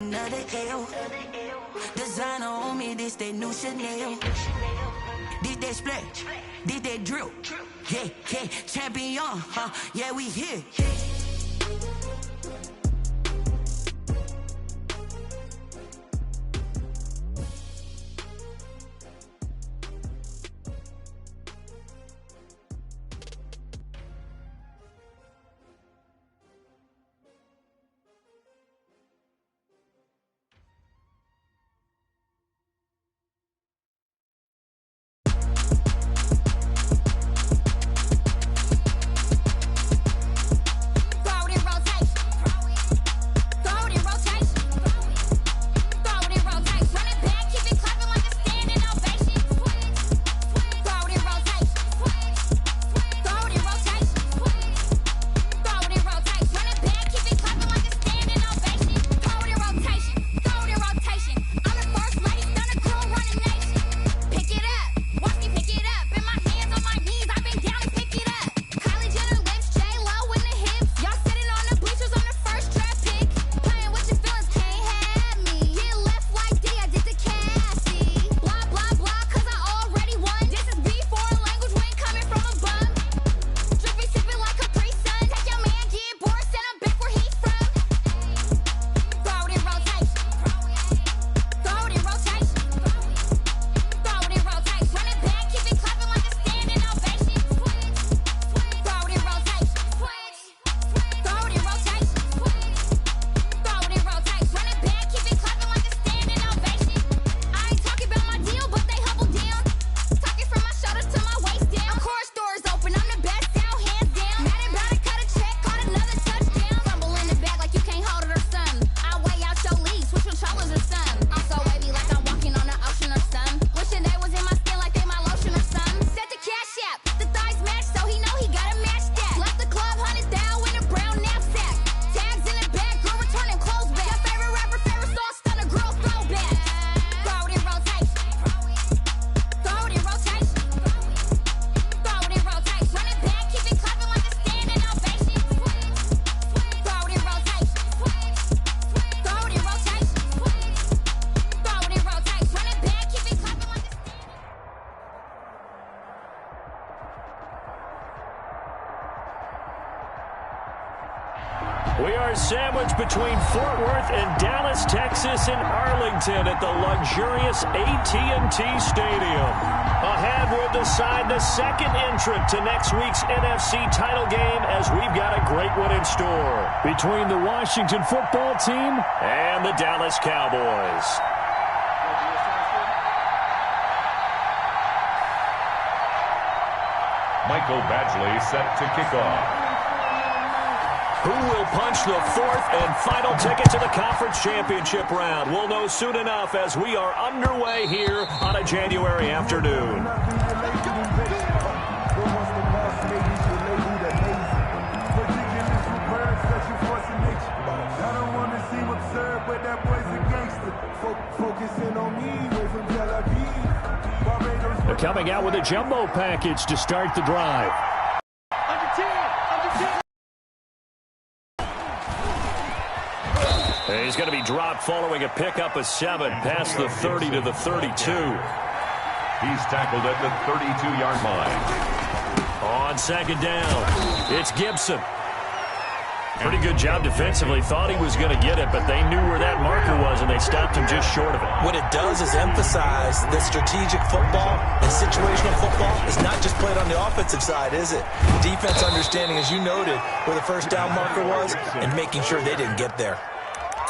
Another L. Designer on me, this that new Chanel. This that splash, this that drill. Yeah, yeah, champion, huh? Yeah, we here. We are sandwiched between Fort Worth and Dallas, Texas, and Arlington at the luxurious AT&T Stadium. Ahead, we'll decide the second entrant to next week's NFC title game as we've got a great one in store between the Washington football team and the Dallas Cowboys. Michael Badgley set to kick off. Who will punch the fourth and final ticket to the conference championship round? We'll know soon enough as we are underway here on a January afternoon. They're coming out with a jumbo package to start the drive. He's going to be dropped following a pickup of 7 past the 30 to the 32. He's tackled at the 32-yard line. On second down, it's Gibson. Pretty good job defensively. Thought he was going to get it, but they knew where that marker was, and they stopped him just short of it. What it does is emphasize that strategic football and situational football is not just played on the offensive side, is it? Defense understanding, as you noted, where the first down marker was and making sure they didn't get there.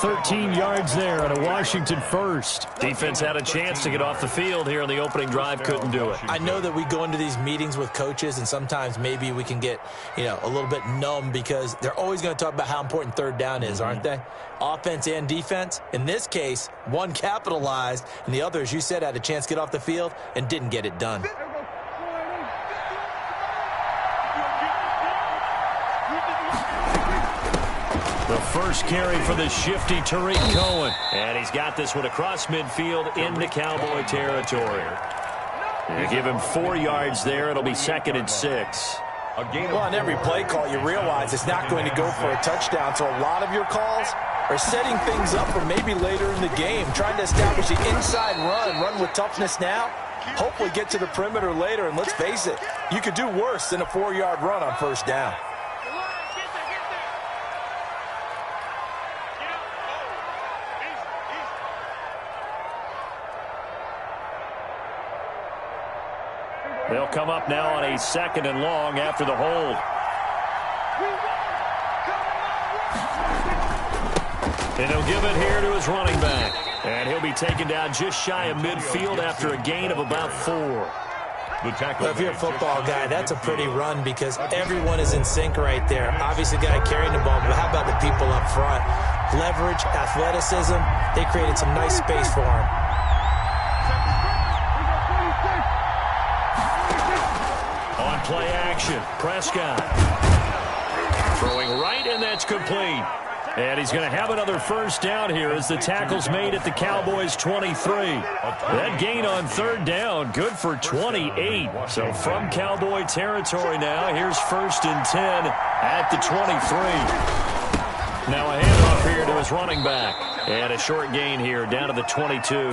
13 yards there on a Washington first. Defense had a chance to get off the field here on the opening drive, couldn't do it. I know that we go into these meetings with coaches, and sometimes maybe we can get, a little bit numb because they're always going to talk about how important third down is, aren't they? Offense and defense. In this case, one capitalized, and the other, as you said, had a chance to get off the field and didn't get it done. The first carry for the shifty Tariq Cohen. And he's got this one across midfield into Cowboy territory. They give him 4 yards there. It'll be 2nd and 6. Well, on every play call, you realize it's not going to go for a touchdown. So a lot of your calls or setting things up for maybe later in the game, trying to establish the inside run with toughness now, hopefully get to the perimeter later. And let's face it, you could do worse than a 4-yard run on first down. They'll come up now on a 2nd and long after the hold. And he'll give it here to his running back. And he'll be taken down just shy of midfield after a gain of about 4. Well, if you're a football guy, that's a pretty run because everyone is in sync right there. Obviously, the guy carrying the ball, but how about the people up front? Leverage, athleticism, they created some nice space for him. On play action, Prescott. Throwing right, and that's complete. And he's going to have another first down here as the tackle's made at the Cowboys' 23. That gain on 3rd down, good for 28. So from Cowboy territory now, here's 1st and 10 at the 23. Now a handoff here to his running back. And a short gain here down to the 22.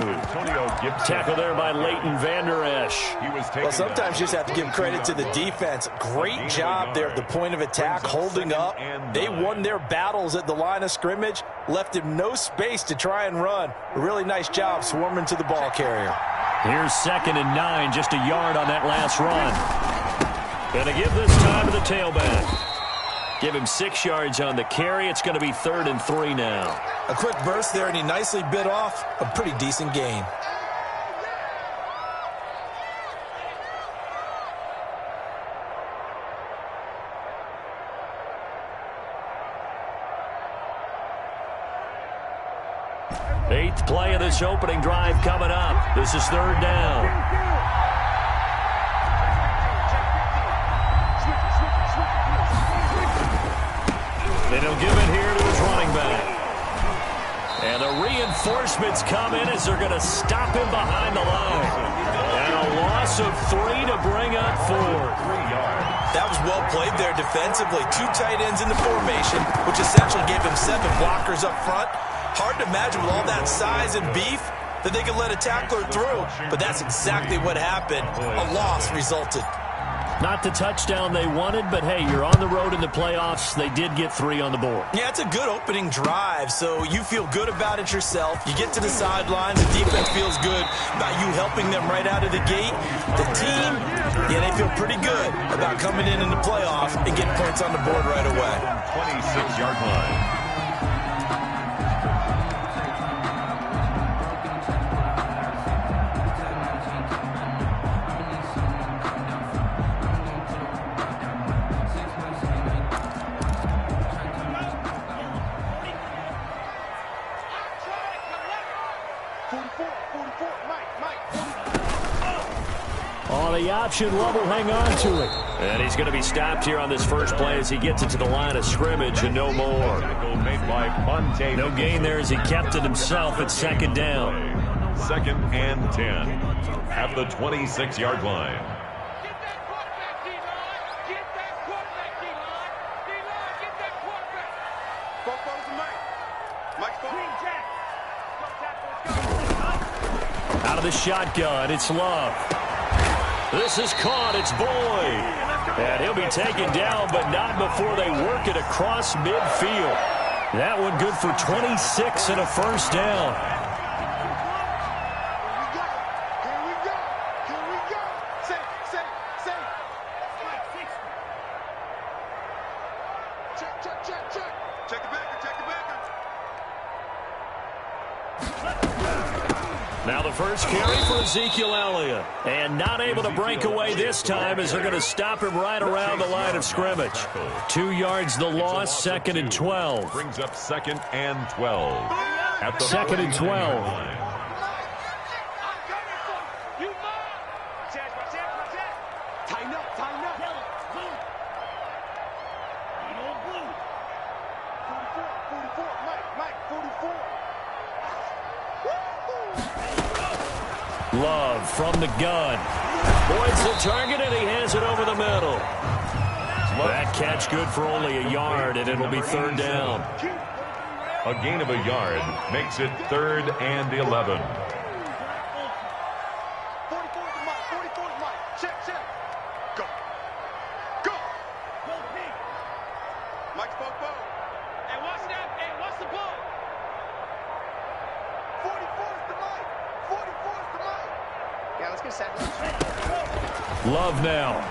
Tackle there by Leighton Vander Esch. Well, sometimes you just have to give credit to the defense. Great job there at the point of attack, holding up. They won their battles at the line of scrimmage, left him no space to try and run. A really nice job swarming to the ball carrier. Here's 2nd and 9, just a yard on that last run. Going to give this time to the tailback. Give him 6 yards on the carry. It's going to be 3rd and 3 now. A quick burst there, and he nicely bit off a pretty decent gain. Eighth play of this opening drive coming up. This is 3rd down. And he'll give it here to his running back. And the reinforcements come in as they're going to stop him behind the line. And a loss of 3 to bring up 4. That was well played there defensively. 2 tight ends in the formation, which essentially gave him 7 blockers up front. Hard to imagine with all that size and beef that they could let a tackler through. But that's exactly what happened. A loss resulted. Not the touchdown they wanted, but hey, you're on the road in the playoffs. They did get 3 on the board. Yeah, it's a good opening drive, so you feel good about it yourself. You get to the sidelines, the defense feels good about you helping them right out of the gate. The team, yeah, they feel pretty good about coming in the playoff and getting points on the board right away. 26-yard line. The option, Love will hang on to it. And he's going to be stopped here on this first play as he gets it to the line of scrimmage and no more. No gain there as he kept it himself at 2nd down. 2nd and 10 at the 26-yard line. Out of the shotgun, it's Love. This is caught. It's Boyd. And he'll be taken down, but not before they work it across midfield. That one good for 26 and a first down. Here we go. Safe. Check. Check the backer. Now the first carry for Ezekiel Elliott. And not able to break away this time as they're going to stop him right around the line of scrimmage. 2 yards the loss, 2nd and 12. Brings up 2nd and 12. At the 2nd and 12. Love from the gun. Boyd's the target, and he hands it over the middle. That catch good for only a yard, and it'll be 3rd down. A gain of a yard makes it 3rd and 11. 44's Mike. 44's Mike. Check. Go. Go. Mike's ball. Hey, watch that. Hey, watch the ball. 44's the Mike. 44's the Mike. Yeah, let's get set. Love now.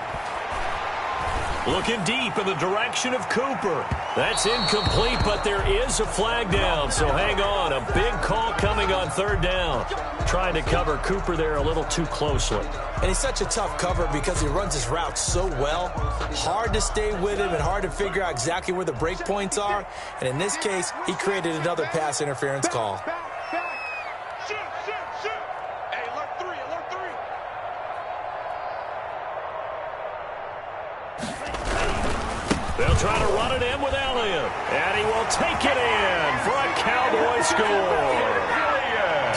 Looking deep in the direction of Cooper. That's incomplete, but there is a flag down, so hang on. A big call coming on 3rd down. Trying to cover Cooper there a little too closely. And he's such a tough cover because he runs his route so well. Hard to stay with him and hard to figure out exactly where the break points are. And in this case, he created another pass interference call. Back. Shoot. Hey, alert 3. They'll try to run it in with Elliott. And he will take it in for a Cowboy score.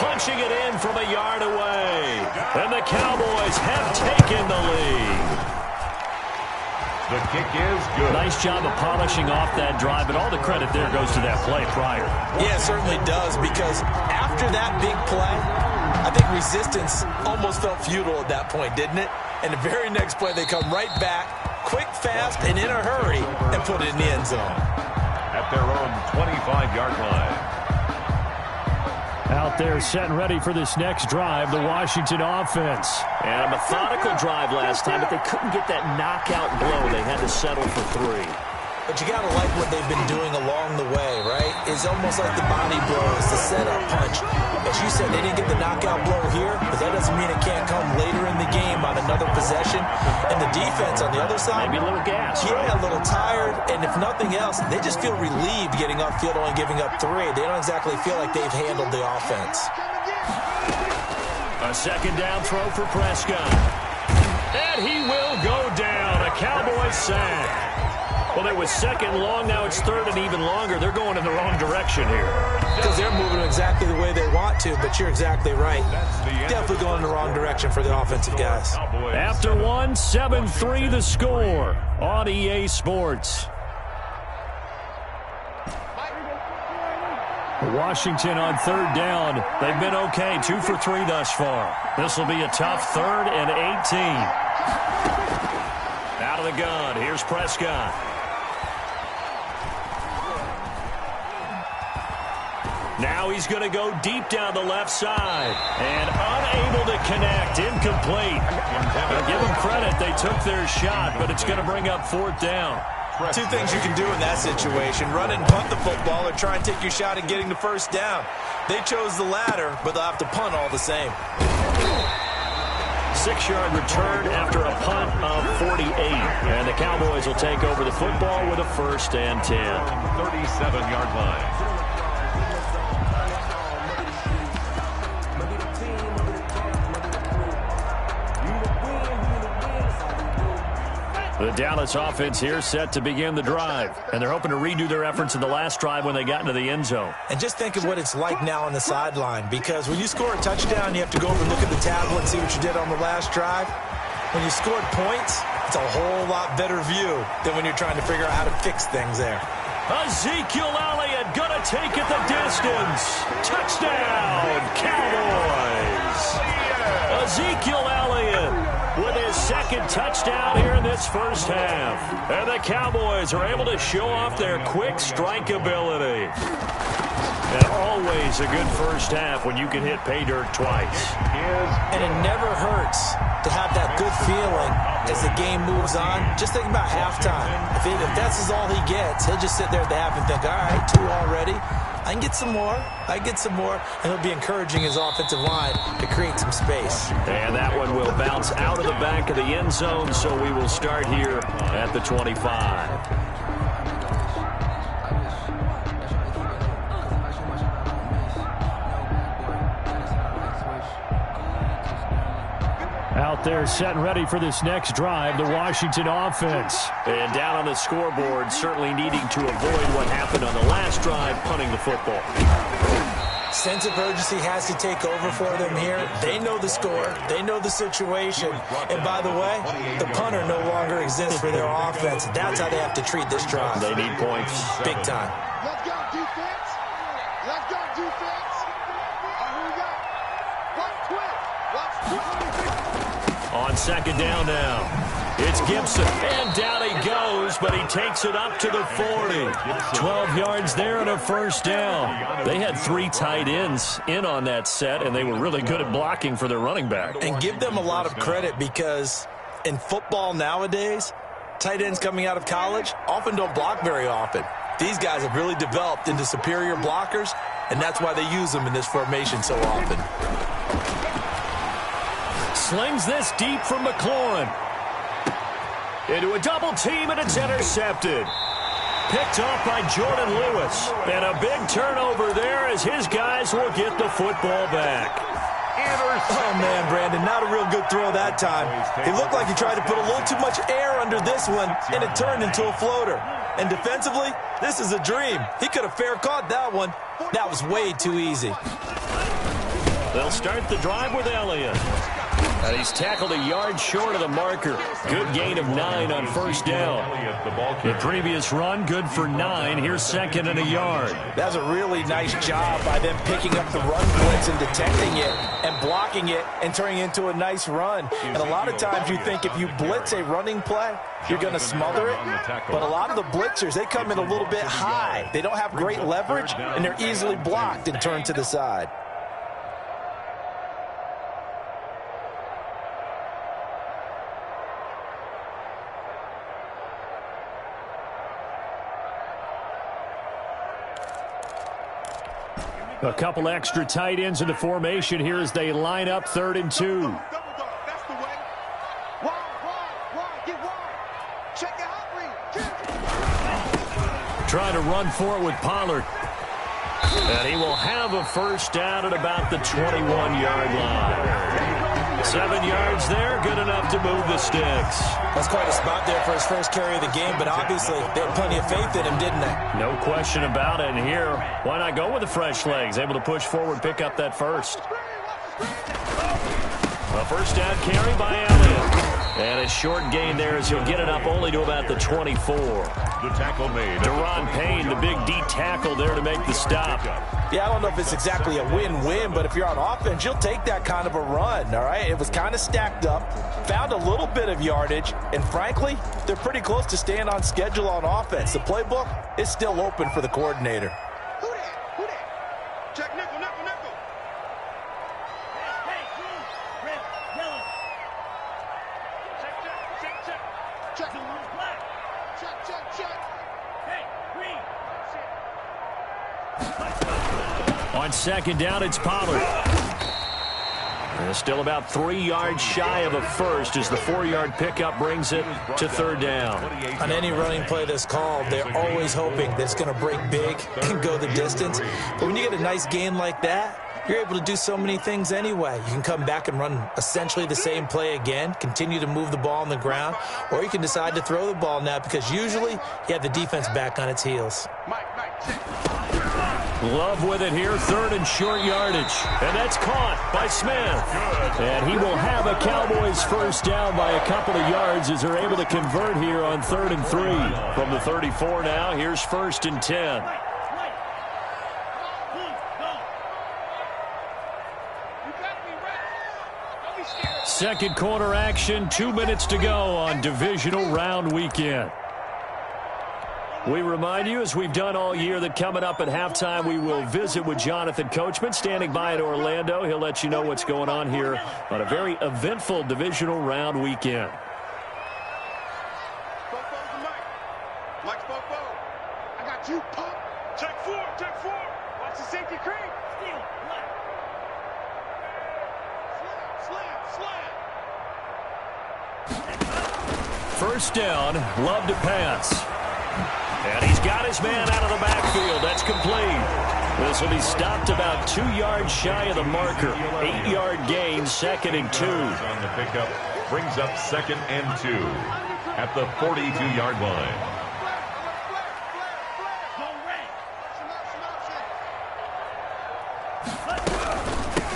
Punching it in from a yard away. And the Cowboys have taken the lead. The kick is good. Nice job of polishing off that drive, and all the credit there goes to that play prior. Yeah, it certainly does, because after that big play, I think resistance almost felt futile at that point, didn't it? And the very next play, they come right back, quick, fast, and in a hurry, and put it in the end zone. At their own 25-yard line. Out there set and ready for this next drive, the Washington offense. And a methodical drive last time, but they couldn't get that knockout blow. They had to settle for 3. But you got to like what they've been doing along the way, right? It's almost like the body blows, the setup punch. As you said, they didn't get the knockout blow here, but that doesn't mean it can't come later in the game on another possession. And the defense on the other side, maybe a little gas. Yeah, a little tired. And if nothing else, they just feel relieved getting upfield, only giving up 3. They don't exactly feel like they've handled the offense. A 2nd down throw for Prescott. And he will go down. A Cowboys sack. Well, it was 2nd long. Now it's 3rd and even longer. They're going in the wrong direction here. Because they're moving exactly the way they want to, but you're exactly right. Definitely going in the wrong direction for the offensive guys. After 1, 7-3 the score on EA Sports. Washington on 3rd down. They've been okay, 2 for 3 thus far. This will be a tough 3rd and 18. Out of the gun, here's Prescott. Now he's going to go deep down the left side. And unable to connect. Incomplete. Now give them credit. They took their shot, but it's going to bring up 4th down. 2 things you can do in that situation. Run and punt the football or try and take your shot at getting the 1st down. They chose the latter, but they'll have to punt all the same. 6-yard return after a punt of 48. And the Cowboys will take over the football with a 1st and 10. 37-yard line. The Dallas offense here set to begin the drive. And they're hoping to redo their efforts in the last drive when they got into the end zone. And just think of what it's like now on the sideline, because when you score a touchdown, you have to go over and look at the tablet and see what you did on the last drive. When you scored points, it's a whole lot better view than when you're trying to figure out how to fix things there. Ezekiel Elliott gonna take it the distance. Touchdown, Cowboys. Ezekiel Elliott with his 2nd touchdown here in this first half. And the Cowboys are able to show off their quick strike ability. And always a good first half when you can hit pay dirt twice. And it never hurts to have that good feeling as the game moves on. Just think about halftime. If that's all he gets, he'll just sit there at the half and think, all right, 2 already. I can get some more. And he'll be encouraging his offensive line to create some space. And that one will bounce out of the back of the end zone, so we will start here at the 25. Out there set and ready for this next drive, the Washington offense. And down on the scoreboard, certainly needing to avoid what happened on the last drive, punting the football. Sense of urgency has to take over for them here. They know the score. They know the situation. And by the way, the punter no longer exists for their offense. That's how they have to treat this drive. They need points. Big time. Let's go, defense. On second down now. It's Gibson, and down he goes, but he takes it up to the 40. 12 yards there and a first down. They had 3 tight ends in on that set, and they were really good at blocking for their running back. And give them a lot of credit because in football nowadays, tight ends coming out of college often don't block very often. These guys have really developed into superior blockers, and that's why they use them in this formation so often. Slings this deep from McLaurin. Into a double team, and it's intercepted. Picked off by Jordan Lewis. And a big turnover there as his guys will get the football back. Oh, man, Brandon, not a real good throw that time. He looked like he tried to put a little too much air under this one, and it turned into a floater. And defensively, this is a dream. He could have fair caught that one. That was way too easy. They'll start the drive with Elliott. And he's tackled a yard short of the marker. Good gain of 9 on first down. The previous run, good for 9. Here's second and a yard. That's a really nice job by them picking up the run blitz and detecting it and blocking it and turning it into a nice run. And a lot of times you think if you blitz a running play, you're going to smother it. But a lot of the blitzers, they come in a little bit high. They don't have great leverage, and they're easily blocked and turned to the side. A couple extra tight ends in the formation here as they line up 3rd and 2. That's the way. Wide. Get wide. Check it out, Trying to run for it with Pollard. And he will have a first down at about the 21-yard line. 7 yards there, good enough to move the sticks. That's quite a spot there for his first carry of the game, but obviously they had plenty of faith in him, didn't they? No question about it. And here, why not go with the fresh legs? Able to push forward, pick up that first. A first down carry by Elliott. And a short gain there as he'll get it up only to about the 24. The tackle made. Deron Payne, the big D tackle there to make the stop. Yeah, I don't know if it's exactly a win-win, but if you're on offense, you'll take that kind of a run, all right? It was kind of stacked up, found a little bit of yardage, and frankly, they're pretty close to staying on schedule on offense. The playbook is still open for the coordinator. Who that? Check nickel. On second down, it's Pollard. And still about 3 yards shy of a first as the 4-yard pickup brings it to 3rd down. On any running play that's called, they're always hoping that it's going to break big and go the distance. But when you get a nice gain like that, you're able to do so many things anyway. You can come back and run essentially the same play again, continue to move the ball on the ground, or you can decide to throw the ball now because usually you have the defense back on its heels. Love with it here, 3rd and short yardage. And that's caught by Smith. And he will have a Cowboys first down by a couple of yards as they're able to convert here on 3rd and 3. From the 34 now, here's 1st and 10. Second quarter action, 2 minutes to go on divisional round weekend. We remind you, as we've done all year, that coming up at halftime, we will visit with Jonathan Coachman, standing by in Orlando. He'll let you know what's going on here on a very eventful divisional round weekend. Mike's Bobo. I got you, pump. Check 4. Watch the safety creep. Steal. Slam. First down, Love to pass. And he's got his man out of the backfield. That's complete. This will be stopped about 2 yards shy of the marker. 8-yard gain, 2nd and 2. On the pickup, brings up 2nd and 2 at the 42-yard line.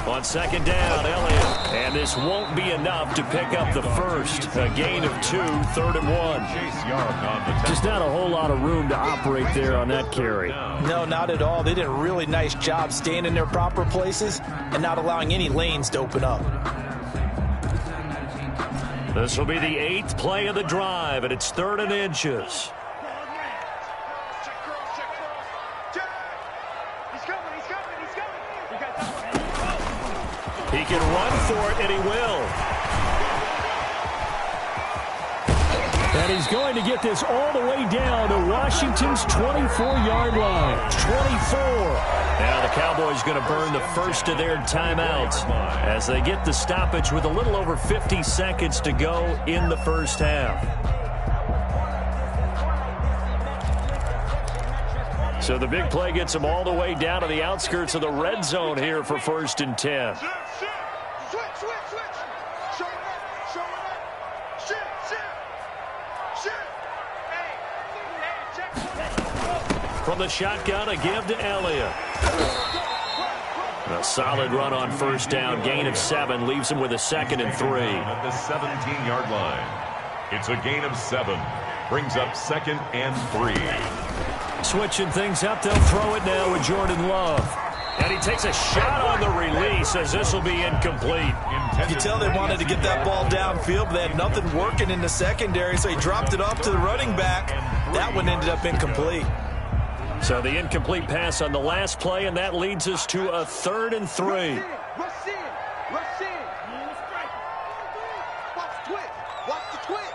On second down, Elliott. And this won't be enough to pick up the first. A gain of 2, 3rd and 1. Just not a whole lot of room to operate there on that carry. No, not at all. They did a really nice job staying in their proper places and not allowing any lanes to open up. This will be the 8th play of the drive, and it's 3rd and inches. He can run for it, and he will. And he's going to get this all the way down to Washington's 24-yard line. 24. Now the Cowboys going to burn the first of their timeouts as they get the stoppage with a little over 50 seconds to go in the first half. So the big play gets them all the way down to the outskirts of the red zone here for 1st and 10. From the shotgun, a give to Elliott. A solid run on 1st down. Gain of 7 leaves him with a 2nd and 3. At the 17-yard line. It's a gain of 7. Brings up 2nd and 3. Switching things up, they'll throw it now with Jordan Love. And he takes a shot on the release as this will be incomplete. You can tell they wanted to get that ball downfield, but they had nothing working in the secondary, so he dropped it off to the running back. That one ended up incomplete. So the incomplete pass on the last play, and that leads us to a 3rd and 3. Rush in. Watch the twist. Watch the twist.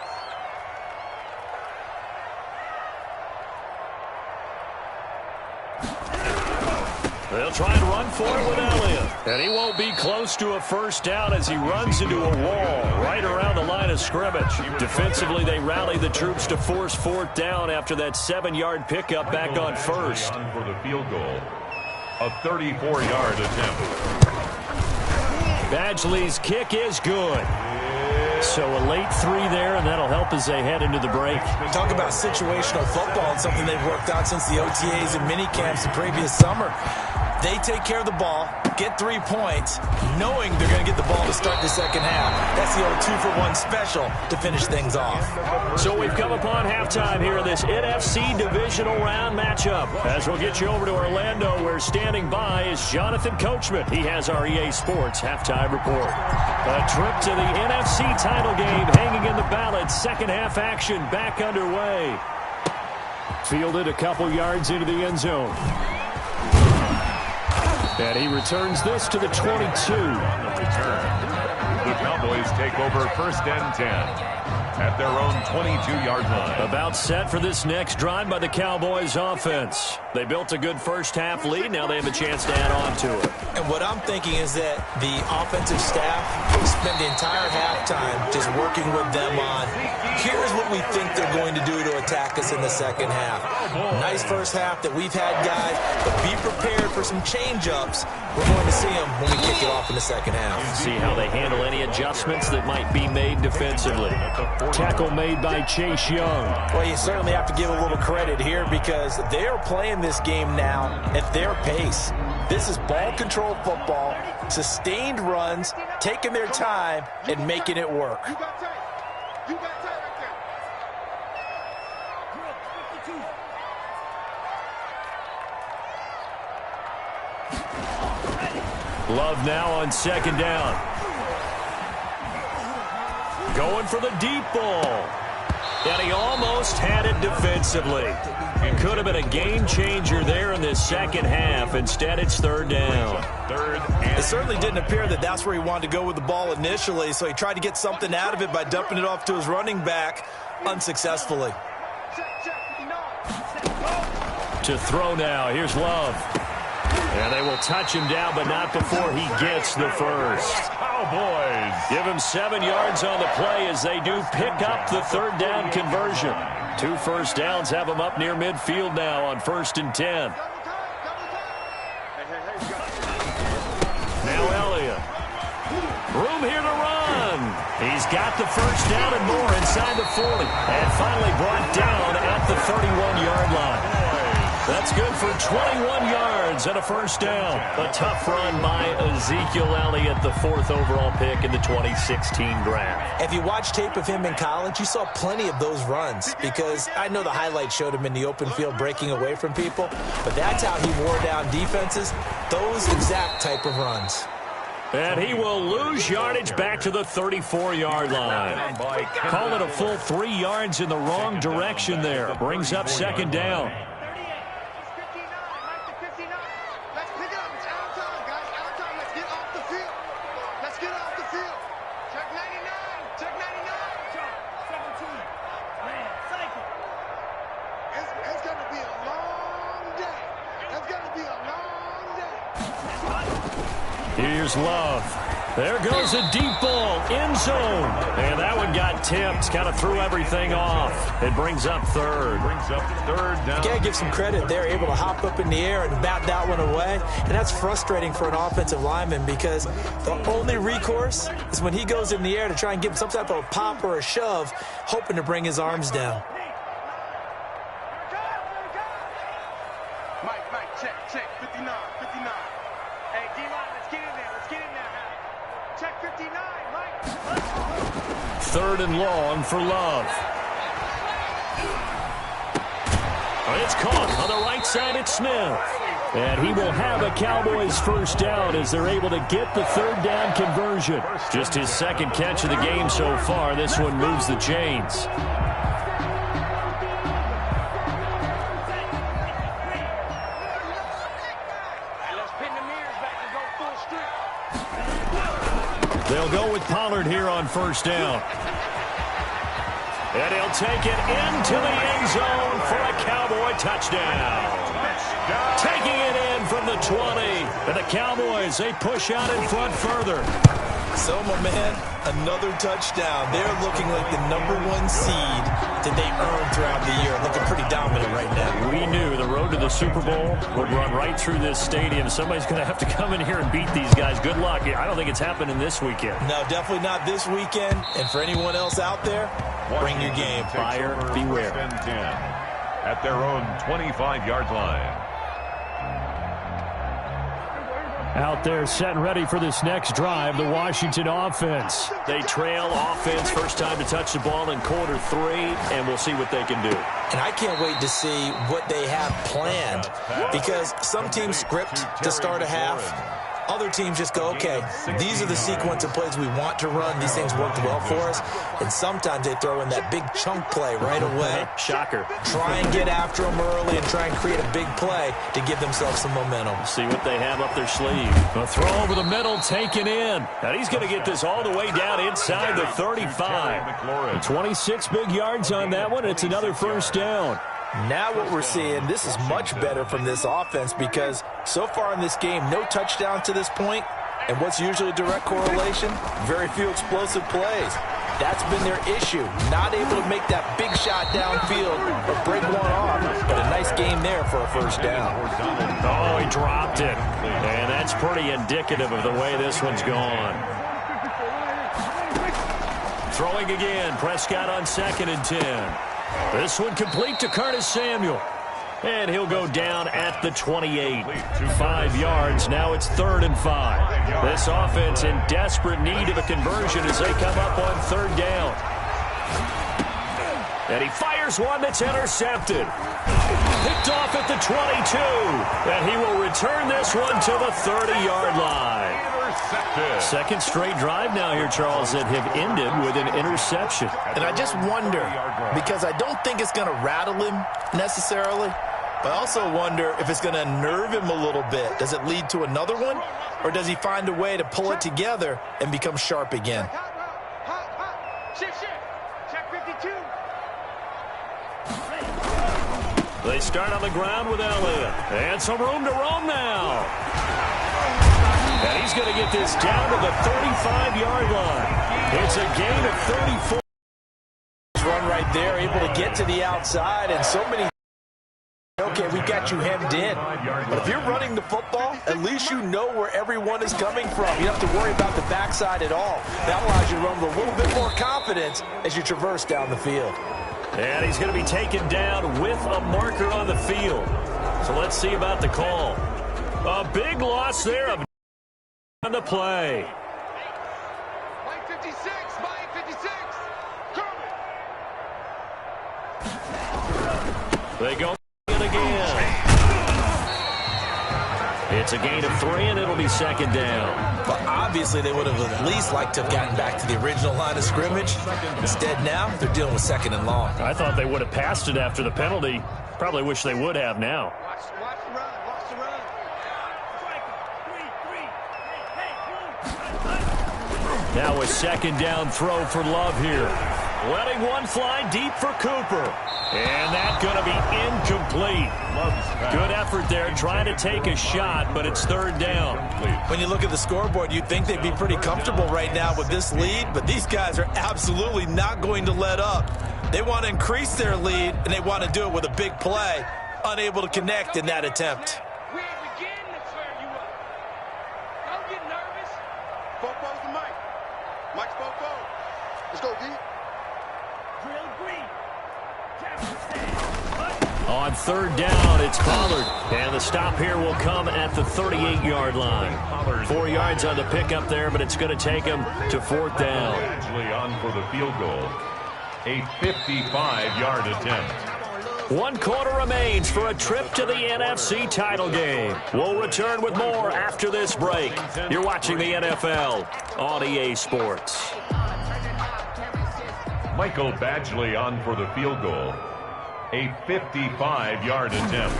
They'll try and run for it with Elliott. And he won't be close to a 1st down as he runs into a wall right around the line of scrimmage. Defensively, they rally the troops to force 4th down after that 7-yard pickup back on 1st. For the field goal, a 34-yard attempt. Badgley's kick is good. So a late 3 there, and that'll help as they head into the break. Talk about situational football and something they've worked out since the OTAs and mini camps the previous summer. They take care of the ball, get 3 points, knowing they're going to get the ball to start the second half. That's the old 2-for-1 special to finish things off. So we've come upon halftime here in this NFC divisional round matchup. As we'll get you over to Orlando, where standing by is Jonathan Coachman. He has our EA Sports halftime report. A trip to the NFC title game hanging in the balance. Second half action back underway. Fielded a couple yards into the end zone. And he returns this to the 22. On the return, the Cowboys take over 1st and 10 at their own 22-yard line. About set for this next drive by the Cowboys offense. They built a good first half lead. Now they have a chance to add on to it. And what I'm thinking is that the offensive staff spent the entire halftime just working with them on, here's what we think they're going to do to attack us in the second half. Nice first half that we've had, guys, but be prepared for some change-ups. We're going to see them when we kick it off in the second half. See how they handle any adjustments that might be made defensively. Tackle made by Chase Young. Well, you certainly have to give a little credit here because they are playing this game now at their pace. This is ball control football, sustained runs, taking their time, and making it work. You got tight. You got tight right there. Love now on 2nd down. Going for the deep ball. And he almost had it defensively. It could have been a game changer there in this second half. Instead, it's 3rd down. It certainly didn't appear that that's where he wanted to go with the ball initially, so he tried to get something out of it by dumping it off to his running back unsuccessfully. To throw now. Here's Love. And they will touch him down, but not before he gets the first. Cowboys Give him 7 yards on the play as they do pick up the 3rd down conversion. 2 first downs have them up near midfield now on 1st and 10. Now Elliott. Room here to run. He's got the first down and more inside the 40. And finally brought down at the 31-yard line. That's good for 21 yards and a first down. A tough run by Ezekiel Elliott, the 4th overall pick in the 2016 draft. If you watch tape of him in college, you saw plenty of those runs because I know the highlights showed him in the open field breaking away from people, but that's how he wore down defenses, those exact type of runs. And he will lose yardage back to the 34-yard line. Call it a full 3 yards in the wrong direction there. Brings up second down. Here's Love. There goes a deep ball, end zone. And that one got tipped, kind of threw everything off. It brings up third. You got to give some credit. They're able to hop up in the air and bat that one away. And that's frustrating for an offensive lineman because the only recourse is when he goes in the air to try and give some type of a pop or a shove, hoping to bring his arms down. Mike, check, 59. Hey, D-line, let's get in there now. Check 59, Mike. Third and long for Love. It's caught on the right side at Smith. And he will have a Cowboys first down as they're able to get the third down conversion. Just his second catch of the game so far. This one moves the chains. They'll go with Pollard here on first down. And he'll take it into the end zone for a Cowboy touchdown. Taking it in from the 20. And the Cowboys, they push out in front further. So, my man, another touchdown. They're looking like the #1 seed that they earned throughout the year. Looking pretty dominant right now. We knew the road to the Super Bowl would run right through this stadium. Somebody's going to have to come in here and beat these guys. Good luck. I don't think it's happening this weekend. No, definitely not this weekend. And for anyone else out there, bring your game. Buyer beware. At their own 25-yard line. Out there set and ready for this next drive, the Washington offense. They trail offense, first time to touch the ball in quarter 3, and we'll see what they can do. And I can't wait to see what they have planned because some teams script to start a half. Other teams just go, okay, these are the sequence of plays we want to run. These things worked well for us. And sometimes they throw in that big chunk play right away. Shocker. Try and get after them early and try and create a big play to give themselves some momentum. See what they have up their sleeve. A throw over the middle, taken in. And he's going to get this all the way down inside the 35. 26 big yards on that one. It's another first down. Now what we're seeing, this is much better from this offense because so far in this game, no touchdowns to this point. And what's usually a direct correlation? Very few explosive plays. That's been their issue. Not able to make that big shot downfield or break one off. But a nice game there for a first down. Oh, he dropped it. And that's pretty indicative of the way this one's gone. Throwing again. Prescott on 2nd and 10. This one complete to Curtis Samuel. And he'll go down at the 28. 5 yards. Now it's 3rd and 5. This offense in desperate need of a conversion as they come up on 3rd down. And he fires one that's intercepted. Picked off at the 22. And he will return this one to the 30-yard line. Second straight drive now here, Charles, that have ended with an interception. And I just wonder, because I don't think it's going to rattle him necessarily, but I also wonder if it's going to nerve him a little bit. Does it lead to another one, or does he find a way to pull it together and become sharp again? Check 52. They start on the ground with Elliott. And some room to roam now. And he's going to get this down to the 35-yard line. It's a gain of 34. Run right there, able to get to the outside, and so many. Okay, we've got you hemmed in. But if you're running the football, at least you know where everyone is coming from. You don't have to worry about the backside at all. That allows you to run with a little bit more confidence as you traverse down the field. And he's going to be taken down with a marker on the field. So let's see about the call. A big loss there of on the play. Mike 56, Mike 56. They go in again. It's a gain of 3, and it'll be 2nd down. But Obviously, they would have at least liked to have gotten back to the original line of scrimmage. Instead, now they're dealing with 2nd and long. I thought they would have passed it after the penalty. Probably wish they would have now. Watch the run. Watch the run. Now a 2nd down throw for Love here. Letting one fly deep for Cooper. And that's going to be incomplete. Good effort there trying to take a shot, but it's 3rd down. When you look at the scoreboard, you'd think they'd be pretty comfortable right now with this lead, but these guys are absolutely not going to let up. They want to increase their lead, and they want to do it with a big play. Unable to connect in that attempt. We ain't beginning to swear you up. Don't get nervous. Fofo's the mic. Mike's Fofo. Let's go, D. Drill green. On 3rd down, it's Pollard. And the stop here will come at the 38-yard line. 4 yards on the pickup there, but it's going to take him to 4th down. Badgley on for the field goal. A 55-yard attempt. 1 quarter remains for a trip to the NFC title game. We'll return with more after this break. You're watching the NFL on EA Sports. Michael Badgley on for the field goal. A 55-yard attempt.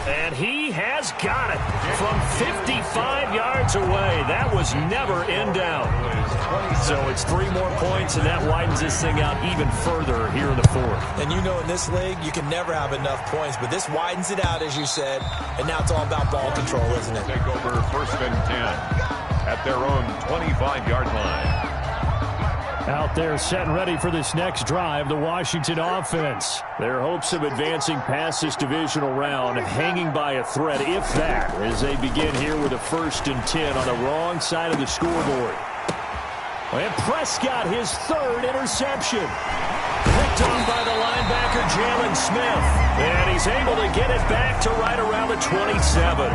And he has got it from 55 yards away. That was never in doubt. So it's 3 more points, and that widens this thing out even further here in the 4th. And you know in this league, you can never have enough points, but this widens it out, as you said, and now it's all about ball control, isn't it? Take over 1st and 10 at their own 25-yard line. Out there set and ready for this next drive, the Washington offense. Their hopes of advancing past this divisional round hanging by a thread, if that, as they begin here with a 1st and 10 on the wrong side of the scoreboard. And Prescott, his 3rd interception. Picked off by the linebacker, Jalen Smith. And he's able to get it back to right around the 27.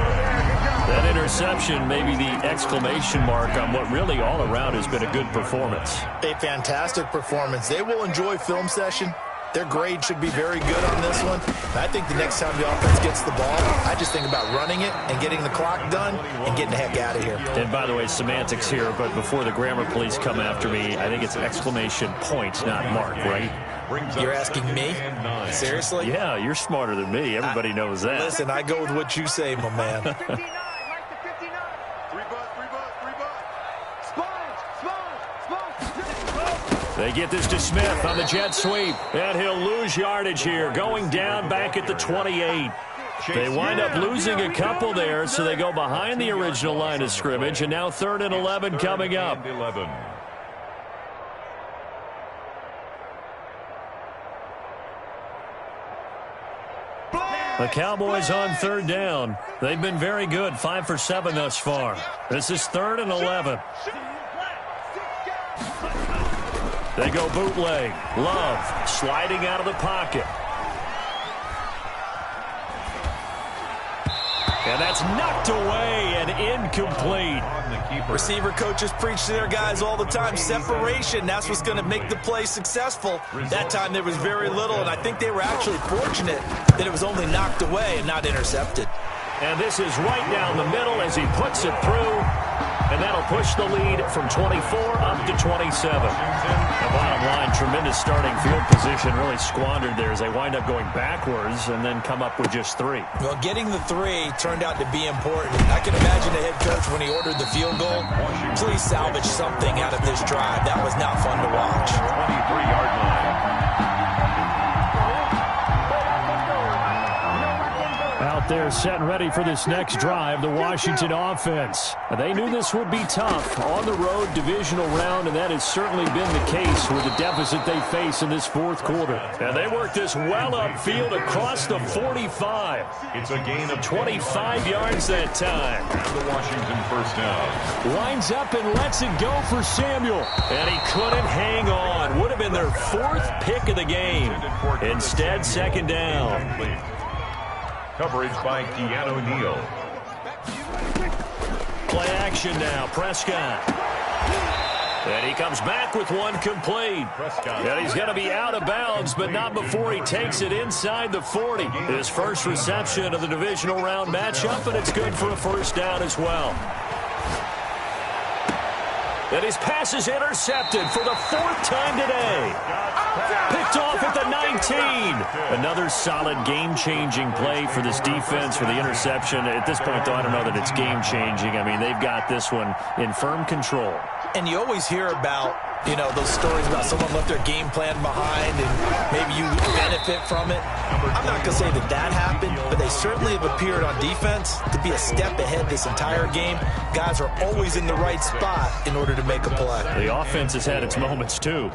That interception may be the exclamation mark on what really all around has been a good performance. A fantastic performance. They will enjoy film session. Their grade should be very good on this one. And I think the next time the offense gets the ball, I just think about running it and getting the clock done and getting the heck out of here. And by the way, semantics here, but before the grammar police come after me, I think it's exclamation point, not mark, right? You're asking me? Seriously? Yeah, you're smarter than me. Everybody knows that. Listen, I go with what you say, my man. 59, Mike the 59. 3 bud. Sponge. They get this to Smith on the jet sweep, and he'll lose yardage here, going down back at the 28. They wind up losing a couple there, so they go behind the original line of scrimmage, and now 3rd and 11 coming up. 11. The Cowboys on 3rd down. They've been very good, 5 for 7 thus far. This is 3rd and 11. They go bootleg. Love sliding out of the pocket. And that's knocked away and incomplete. Receiver coaches preach to their guys all the time. Separation, that's what's going to make the play successful. That time there was very little, and I think they were actually fortunate that it was only knocked away and not intercepted. And this is right down the middle as he puts it through. And that'll push the lead from 24 up to 27. The bottom line, tremendous starting field position, really squandered there as they wind up going backwards and then come up with just 3. Well, getting the 3 turned out to be important. I can imagine the head coach when he ordered the field goal. Please salvage something out of this drive. That was not fun to watch. 23-yard line. Out there set and ready for this next drive, the Washington offense. They knew this would be tough on the road divisional round, and that has certainly been the case with the deficit they face in this 4th quarter. And they work this well upfield across the 45. It's a gain of 25 yards that time. The Washington 1st down. Lines up and lets it go for Samuel. And he couldn't hang on. Would have been their 4th pick of the game. Instead, 2nd down. Coverage by Keanu Neal. Play action now. Prescott. And he comes back with one complete. And he's going to be out of bounds, but not before he takes it inside the 40. His first reception of the divisional round matchup, and it's good for a first down as well. And his pass is intercepted for the 4th time today. Picked off at the 19. Another solid game-changing play for this defense for the interception. At this point, though, I don't know that it's game-changing. I mean, they've got this one in firm control. And you always hear about, you know, those stories about someone left their game plan behind and maybe you benefit from it. I'm not going to say that that happened, but they certainly have appeared on defense to be a step ahead this entire game. Guys are always in the right spot in order to make a play. The offense has had its moments, too.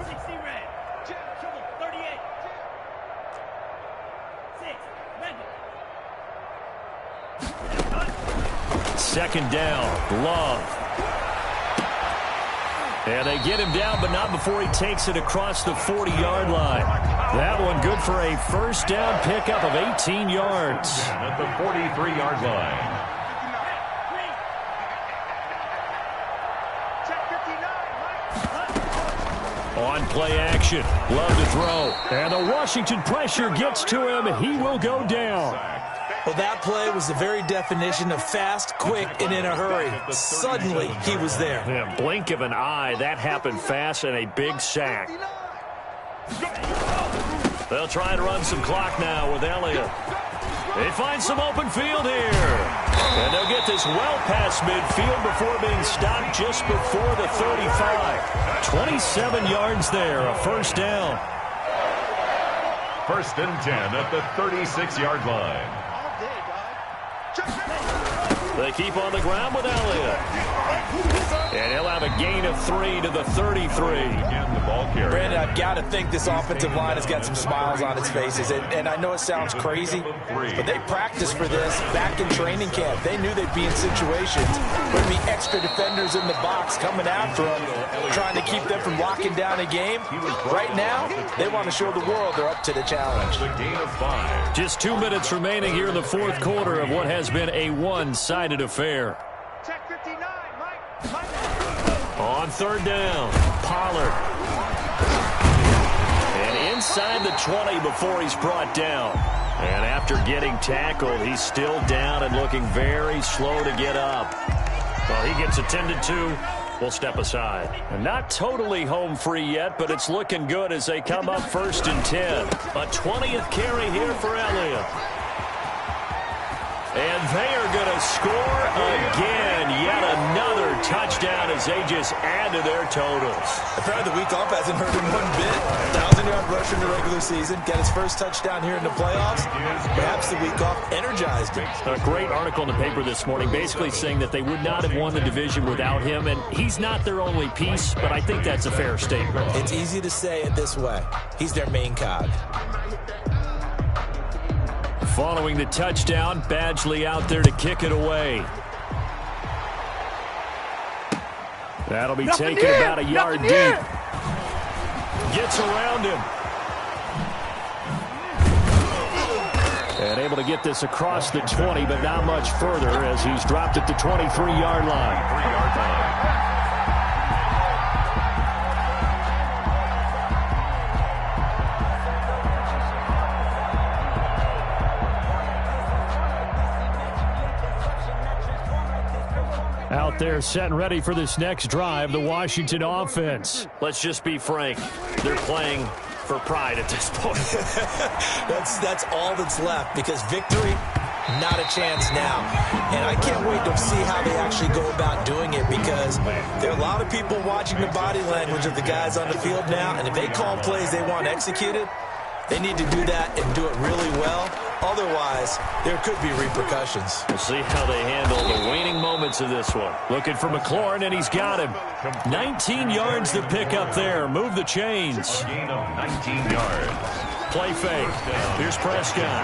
Second down, Love. And they get him down, but not before he takes it across the 40-yard line. That one good for a first down pickup of 18 yards. At the 43-yard line. On play action, Love to throw. And the Washington pressure gets to him. He will go down. Well, that play was the very definition of fast, quick, and in a hurry. Suddenly, he was there. Yeah, blink of an eye, that happened fast, and a big sack. They'll try and run some clock now with Elliott. They find some open field here. And they'll get this well past midfield before being stopped just before the 35. 27 yards there, a first down. 1st and 10 at the 36-yard line. They keep on the ground with Elliott. And he'll have a gain of 3 to the 33. Again, the ball carrier. Brandon, I've got to think this offensive line has got some smiles on its faces. And I know it sounds crazy, but they practiced for this back in training camp. They knew they'd be in situations where there'd be extra defenders in the box coming after them, trying to keep them from locking down a game. Right now, they want to show the world they're up to the challenge. The gain of 5. Just 2 minutes remaining here in the 4th quarter of what has been a one-sided affair. Check 59, Mike. On 3rd down, Pollard. And inside the 20 before he's brought down. And after getting tackled, he's still down and looking very slow to get up. Well, he gets attended to. We'll step aside. And not totally home free yet, but it's looking good as they come up 1st and 10. A 20th carry here for Elliott. And they are going to score again. Yet another touchdown as they just add to their totals. Apparently the week off hasn't hurt him one bit. 1,000-yard rush in the regular season. Got his first touchdown here in the playoffs. Perhaps the week off energized him. A great article in the paper this morning basically saying that they would not have won the division without him. And he's not their only piece, but I think that's a fair statement. It's easy to say it this way. He's their main cog. Following the touchdown, Badgley out there to kick it away. That'll be taken about a yard deep. Gets around him. And able to get this across the 20, but not much further as he's dropped at the 23-yard line. 3-yard line. Out there set and ready for this next drive, the Washington offense. Let's just be frank. They're playing for pride at this point. That's all that's left because victory, not a chance now. And I can't wait to see how they actually go about doing it because there are a lot of people watching the body language of the guys on the field now. And if they call plays they want executed, they need to do that and do it really well. Otherwise, there could be repercussions. We'll see how they handle the waning moments of this one. Looking for McLaurin, and he's got him. 19 yards to pick up there. Move the chains. Gain of 19 yards. Play fake. Here's Prescott.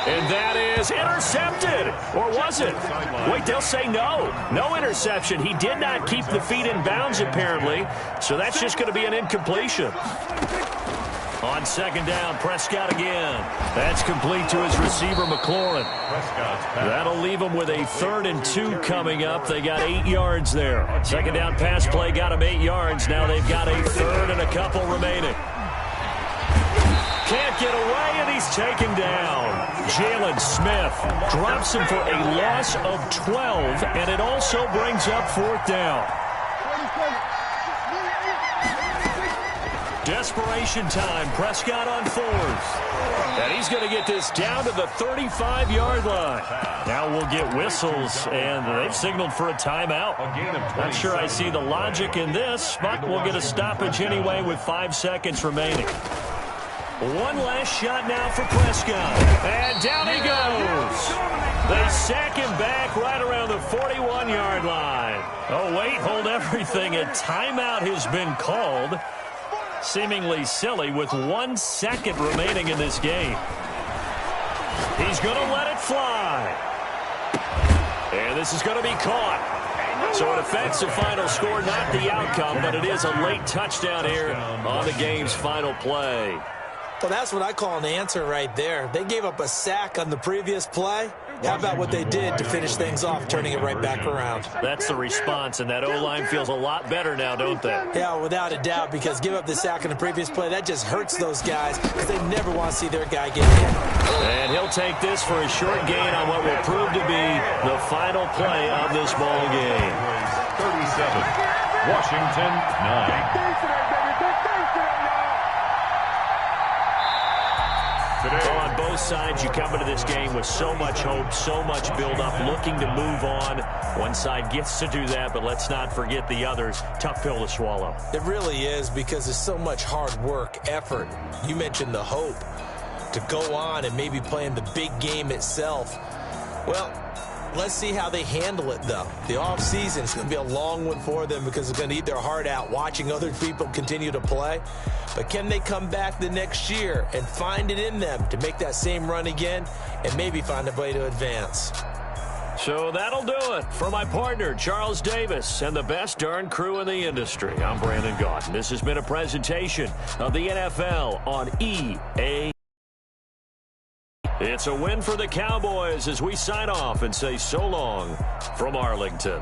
And that is intercepted. Or was it? Wait, they'll say no. No interception. He did not keep the feet in bounds, apparently. So that's just going to be an incompletion. On second down, Prescott again. That's complete to his receiver, McLaurin. That'll leave him with a 3rd and 2 coming up. They got 8 yards there. Second down pass play got him 8 yards. Now they've got a 3rd and a couple remaining. Can't get away, and he's taken down. Jalen Smith drops him for a loss of 12, and it also brings up 4th down. Desperation time. Prescott on 4th. And he's going to get this down to the 35-yard line. Now we'll get whistles, and they've signaled for a timeout. Not sure I see the logic in this, but we'll get a stoppage anyway with 5 seconds remaining. One last shot now for Prescott. And down he goes. They sack him back right around the 41-yard line. Oh, wait, hold everything. A timeout has been called. Seemingly silly with 1 second remaining in this game. He's going to let it fly. And this is going to be caught. So it affects the final score, not the outcome, but it is a late touchdown here on the game's final play. Well, that's what I call an answer right there. They gave up a sack on the previous play. How about what they did to finish things off, turning it right back around? That's the response, and that O-line feels a lot better now, don't they? Yeah, without a doubt, because give up the sack on the previous play, that just hurts those guys because they never want to see their guy get hit. And he'll take this for a short gain on what will prove to be the final play of this ball game. 37, Washington 9. Well, on both sides, you come into this game with so much hope, so much build-up, looking to move on. One side gets to do that, but let's not forget the others. Tough pill to swallow. It really is, because there's so much hard work, effort. You mentioned the hope to go on and maybe play in the big game itself. Well, let's see how they handle it, though. The offseason is going to be a long one for them because it's going to eat their heart out watching other people continue to play. But can they come back the next year and find it in them to make that same run again and maybe find a way to advance? So that'll do it. For my partner, Charles Davis, and the best darn crew in the industry, I'm Brandon Gaudin. This has been a presentation of the NFL on EA. It's a win for the Cowboys as we sign off and say so long from Arlington.